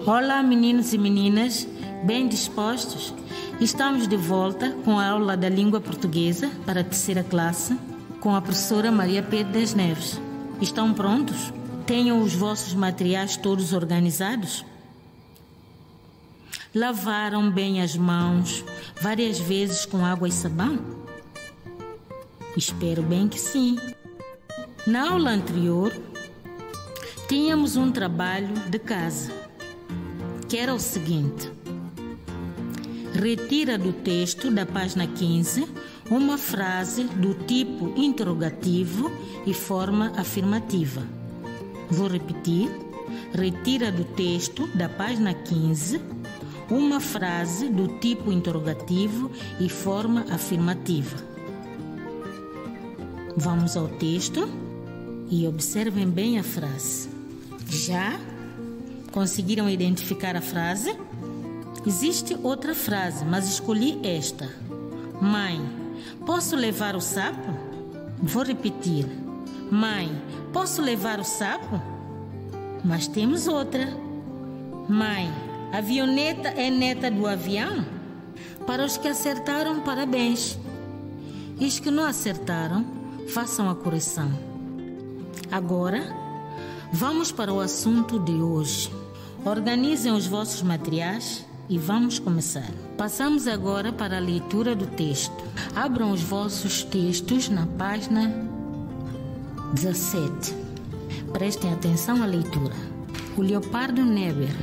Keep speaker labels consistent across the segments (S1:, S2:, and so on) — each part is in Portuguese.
S1: Olá, meninos e meninas, bem dispostos? Estamos de volta com a aula da língua portuguesa para a terceira classe com a professora Maria Pedro das Neves. Estão prontos? Tenham os vossos materiais todos organizados? Lavaram bem as mãos várias vezes com água e sabão? Espero bem que sim. Na aula anterior, tínhamos um trabalho de casa, que era o seguinte: retira do texto da página 15 uma frase do tipo interrogativo e forma afirmativa. Vou repetir: retira do texto da página 15 uma frase do tipo interrogativo e forma afirmativa. Vamos ao texto e observem bem a frase. Já conseguiram identificar a frase? Existe outra frase, mas escolhi esta. Mãe, posso levar o sapo? Vou repetir. Mãe, posso levar o sapo? Mas temos outra. Mãe, a avioneta é neta do avião? Para os que acertaram, parabéns. E os que não acertaram, façam a correção. Agora, vamos para o assunto de hoje. Organizem os vossos materiais e vamos começar. Passamos agora para a leitura do texto. Abram os vossos textos na página 17. Prestem atenção à leitura. O Leopardo Neber.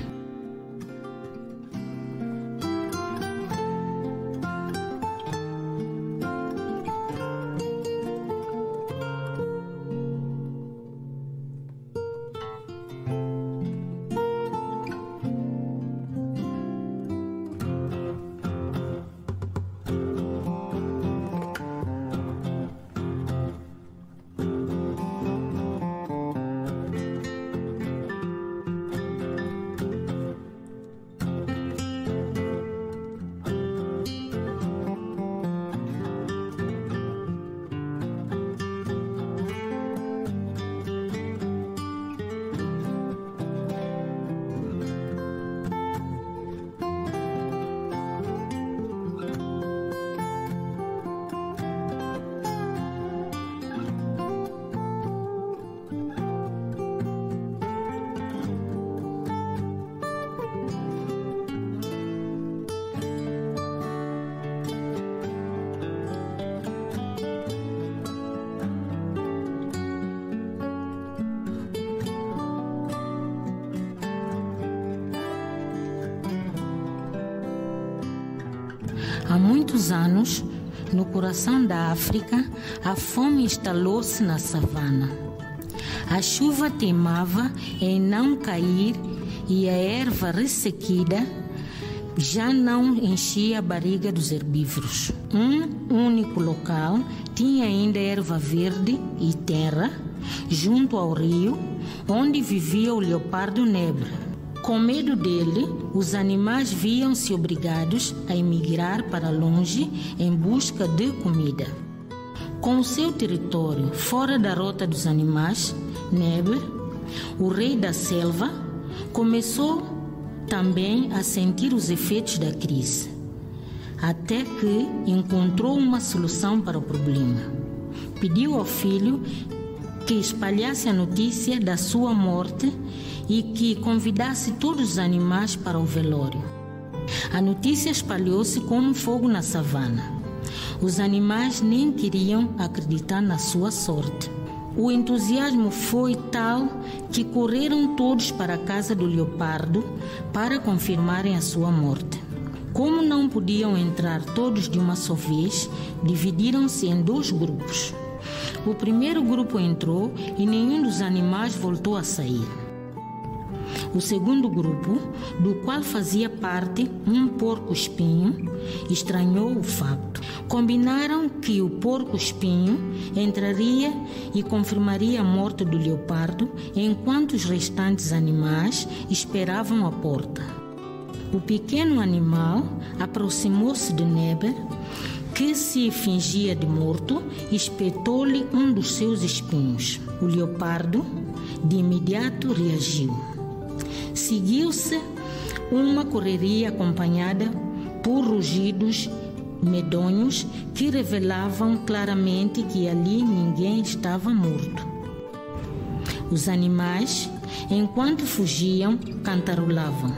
S1: Há muitos anos, no coração da África, a fome instalou-se na savana. A chuva teimava em não cair e a erva ressequida já não enchia a barriga dos herbívoros. Um único local tinha ainda erva verde e terra, junto ao rio, onde vivia o leopardo negro. Com medo dele, os animais viam-se obrigados a emigrar para longe em busca de comida. Com o seu território fora da rota dos animais, Neber, o rei da selva, começou também a sentir os efeitos da crise, até que encontrou uma solução para o problema. Pediu ao filho que espalhasse a notícia da sua morte e que convidasse todos os animais para o velório. A notícia espalhou-se como fogo na savana. Os animais nem queriam acreditar na sua sorte. O entusiasmo foi tal que correram todos para a casa do leopardo para confirmarem a sua morte. Como não podiam entrar todos de uma só vez, dividiram-se em 2 grupos. O primeiro grupo entrou e nenhum dos animais voltou a sair. O segundo grupo, do qual fazia parte um porco-espinho, estranhou o facto. Combinaram que o porco-espinho entraria e confirmaria a morte do leopardo, enquanto os restantes animais esperavam à porta. O pequeno animal aproximou-se de Neber, que se fingia de morto, e espetou-lhe um dos seus espinhos. O leopardo, de imediato, reagiu. Seguiu-se uma correria acompanhada por rugidos medonhos que revelavam claramente que ali ninguém estava morto. Os animais, enquanto fugiam, cantarolavam.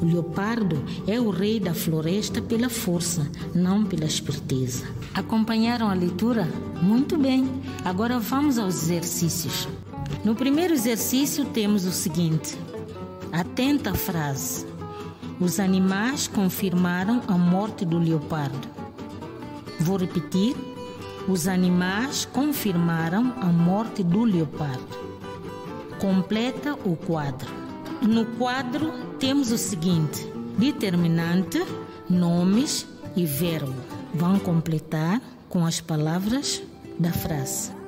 S1: O leopardo é o rei da floresta pela força, não pela esperteza. Acompanharam a leitura? Muito bem, agora vamos aos exercícios. No primeiro exercício temos o seguinte: atenta à frase. Os animais confirmaram a morte do leopardo. Vou repetir. Os animais confirmaram a morte do leopardo. Completa o quadro. No quadro temos o seguinte: determinante, nomes e verbo. Vão completar com as palavras da frase.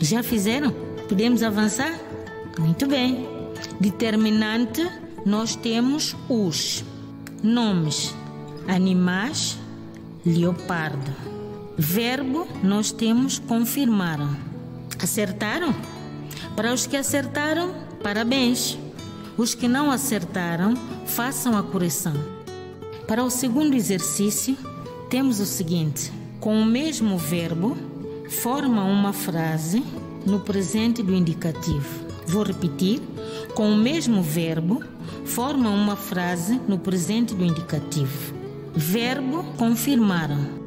S1: Já fizeram? Podemos avançar? Muito bem. Determinante, nós temos os nomes: animais, leopardo. Verbo, nós temos confirmaram. Acertaram? Para os que acertaram, parabéns. Os que não acertaram, façam a correção. Para o segundo exercício, temos o seguinte: com o mesmo verbo, forma uma frase no presente do indicativo. Vou repetir. Com o mesmo verbo, formam uma frase no presente do indicativo. Verbo confirmaram.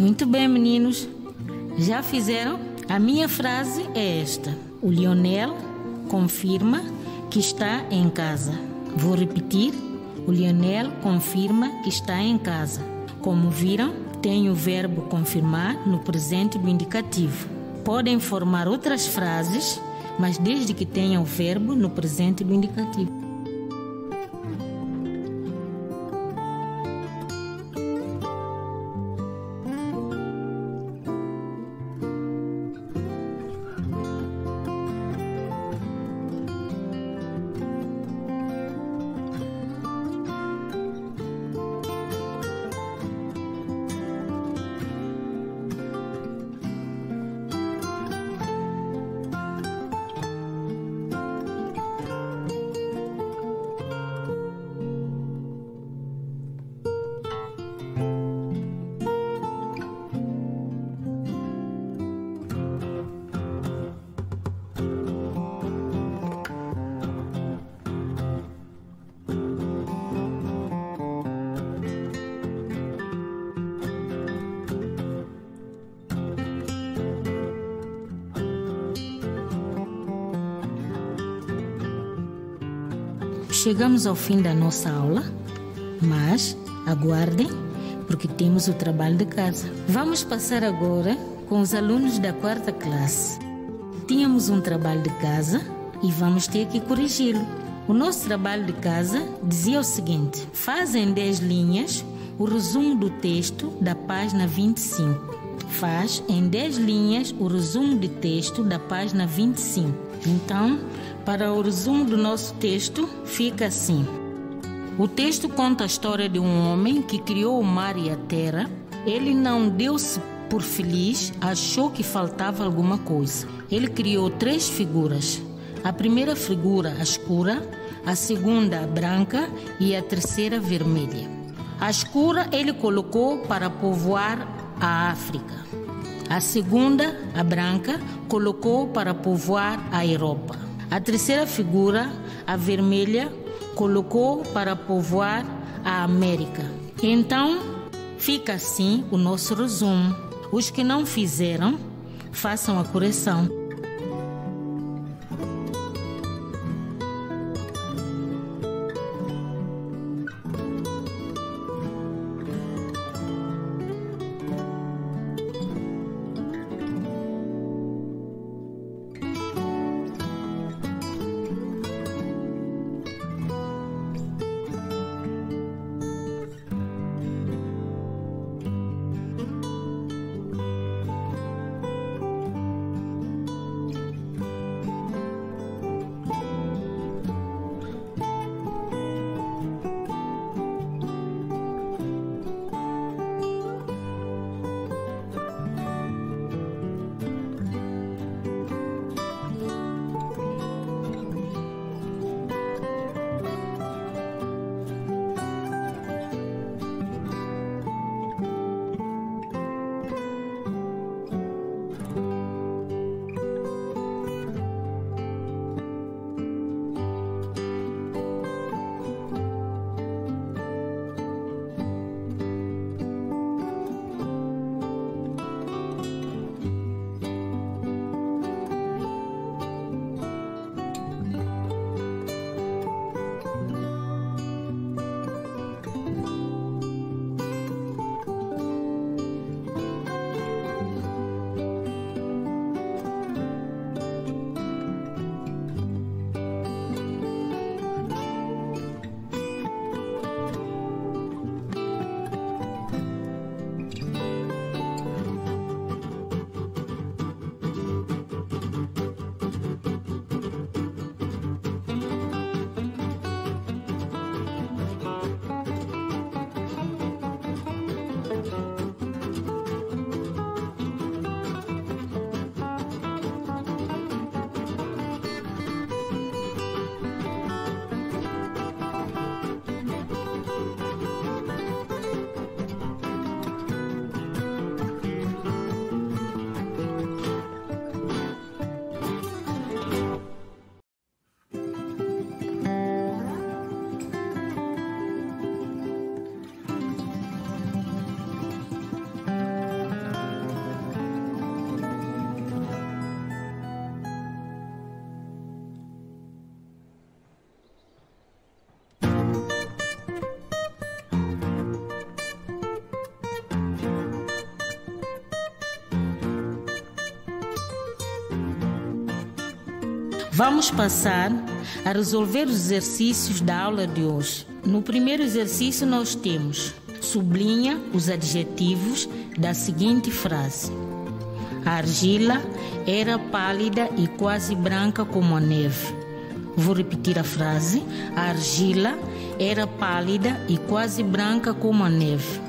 S1: Muito bem, meninos. Já fizeram? A minha frase é esta. O Lionel confirma que está em casa. Vou repetir. O Lionel confirma que está em casa. Como viram, tem o verbo confirmar no presente do indicativo. Podem formar outras frases, mas desde que tenham o verbo no presente do indicativo. Chegamos ao fim da nossa aula, mas aguardem, porque temos o trabalho de casa. Vamos passar agora com os alunos da 4ª classe. Tínhamos um trabalho de casa e vamos ter que corrigi-lo. O nosso trabalho de casa dizia o seguinte: faz em 10 linhas o resumo do texto da página 25. faz em 10 linhas o resumo de texto da página 25. Então, para o resumo do nosso texto, fica assim. O texto conta a história de um homem que criou o mar e a terra. Ele não deu-se por feliz, achou que faltava alguma coisa. Ele criou 3 figuras. A primeira figura, a escura, a segunda, a branca e a terceira, vermelha. A escura ele colocou para povoar a África. A segunda, a branca, colocou para povoar a Europa. A terceira figura, a vermelha, colocou para povoar a América. Então, fica assim o nosso resumo. Os que não fizeram, façam a correção. Vamos passar a resolver os exercícios da aula de hoje. No primeiro exercício nós temos: sublinha os adjetivos da seguinte frase. A argila era pálida e quase branca como a neve. Vou repetir a frase. A argila era pálida e quase branca como a neve.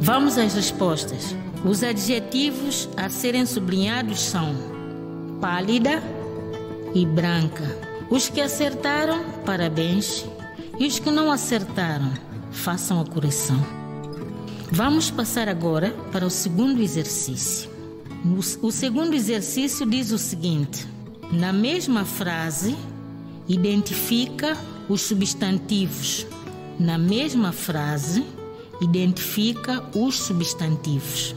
S1: Vamos às respostas. Os adjetivos a serem sublinhados são pálida e branca. Os que acertaram, parabéns. E os que não acertaram, façam a correção. Vamos passar agora para o segundo exercício. O segundo exercício diz o seguinte: na mesma frase, identifica os substantivos. Na mesma frase, identifica os substantivos.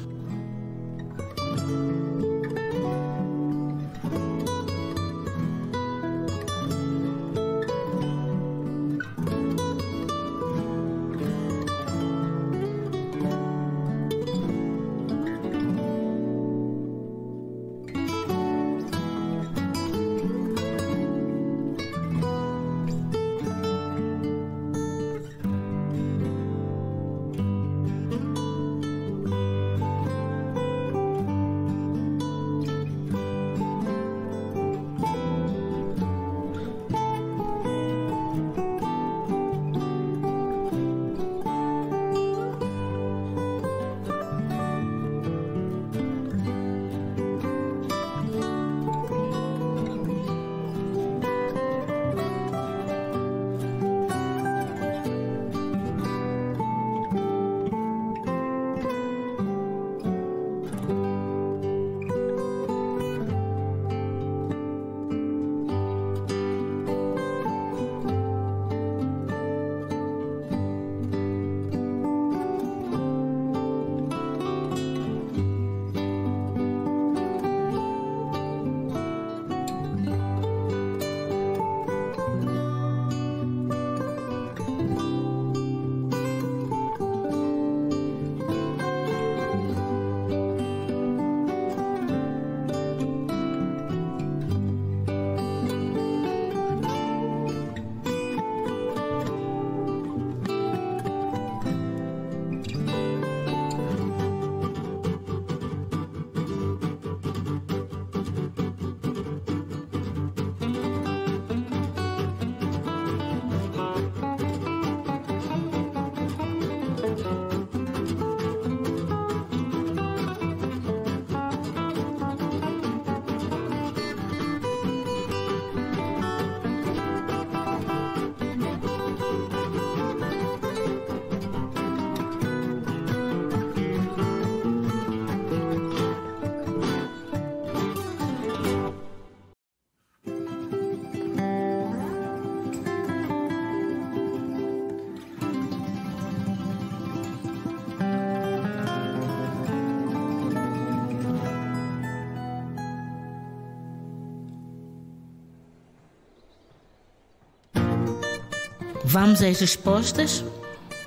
S1: Vamos às respostas.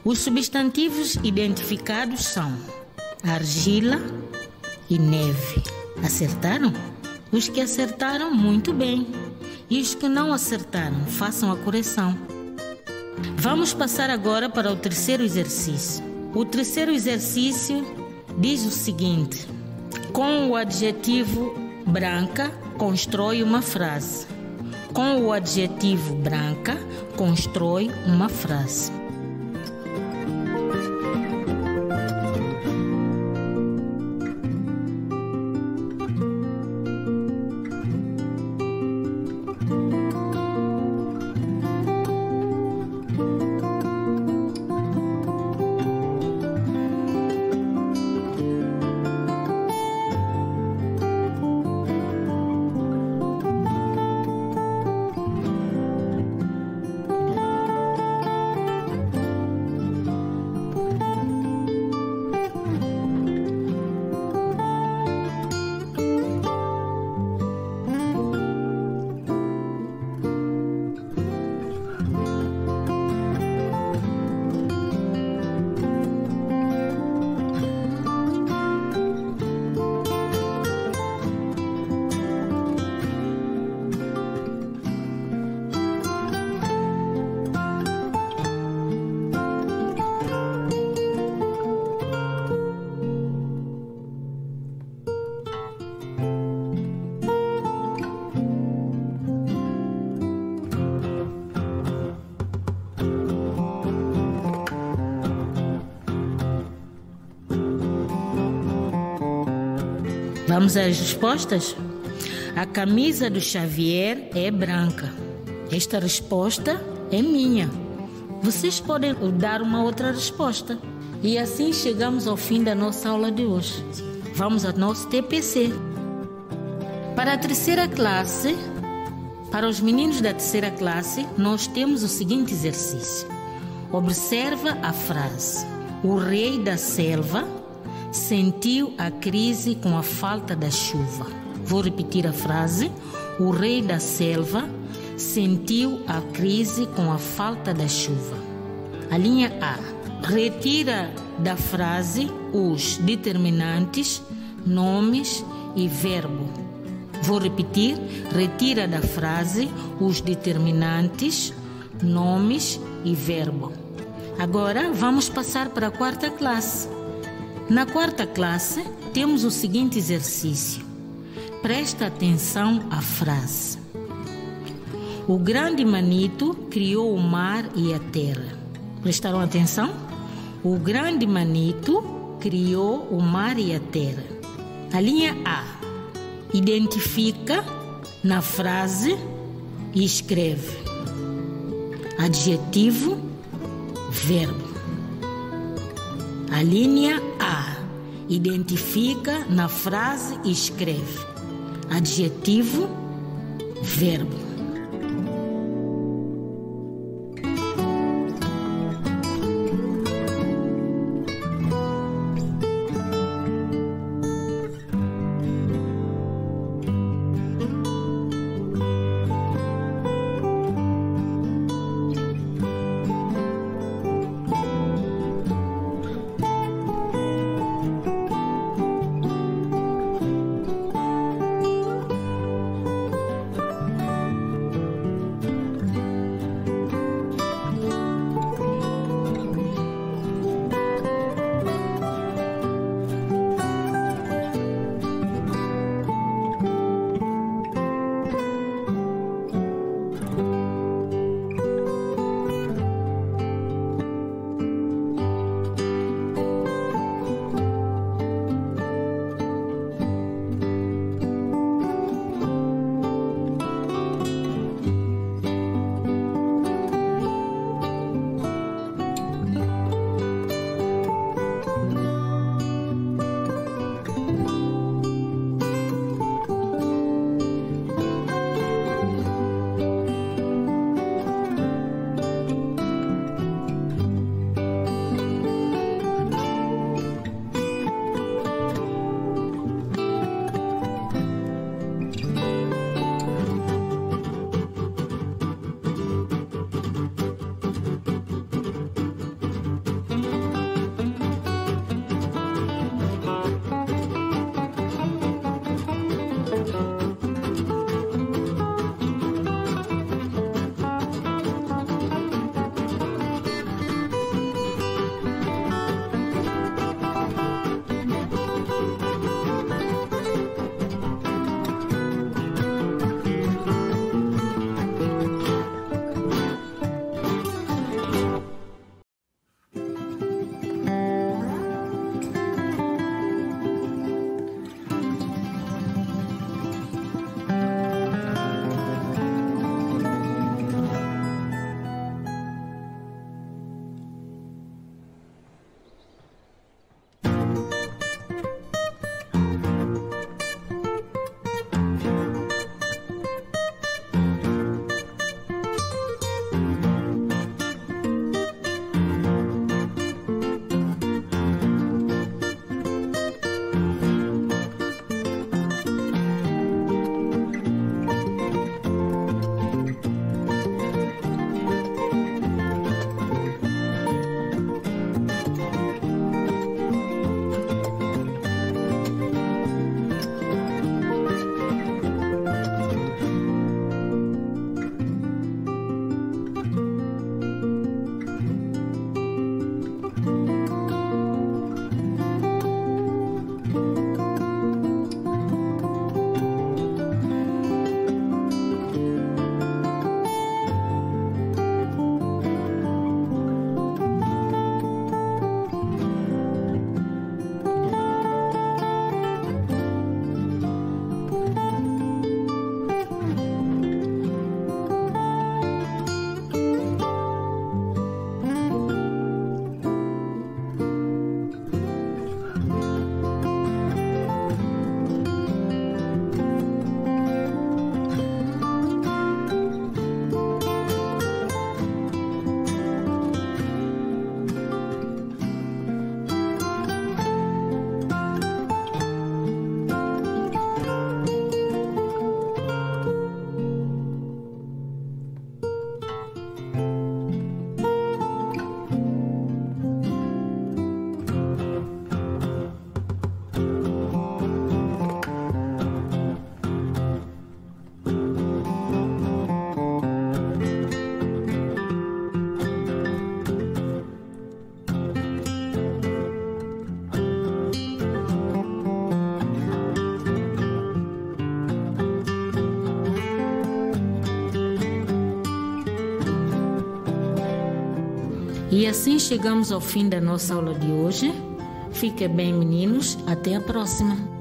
S1: Os substantivos identificados são argila e neve. Acertaram? Os que acertaram, muito bem. E os que não acertaram, façam a correção. Vamos passar agora para o terceiro exercício. O terceiro exercício diz o seguinte: com o adjetivo branca, constrói uma frase. Com o adjetivo branca, constrói uma frase. Vamos às respostas? A camisa do Xavier é branca. Esta resposta é minha. Vocês podem dar uma outra resposta. E assim chegamos ao fim da nossa aula de hoje. Vamos ao nosso TPC. Para a terceira classe, para os meninos da terceira classe, nós temos o seguinte exercício. Observa a frase. O rei da selva sentiu a crise com a falta da chuva. Vou repetir a frase. O rei da selva sentiu a crise com a falta da chuva. A linha A. Retira da frase os determinantes, nomes e verbo. Vou repetir. Retira da frase os determinantes, nomes e verbo. Agora vamos passar para a quarta classe. Na quarta classe temos o seguinte exercício. Presta atenção à frase. O grande Manito criou o mar e a terra. Prestaram atenção? O grande Manito criou o mar e a terra. A linha A. Identifica na frase e escreve. Adjetivo, verbo. A linha A. Identifica na frase e escreve. Adjetivo, verbo. E assim chegamos ao fim da nossa aula de hoje. Fiquem bem, meninos. Até a próxima.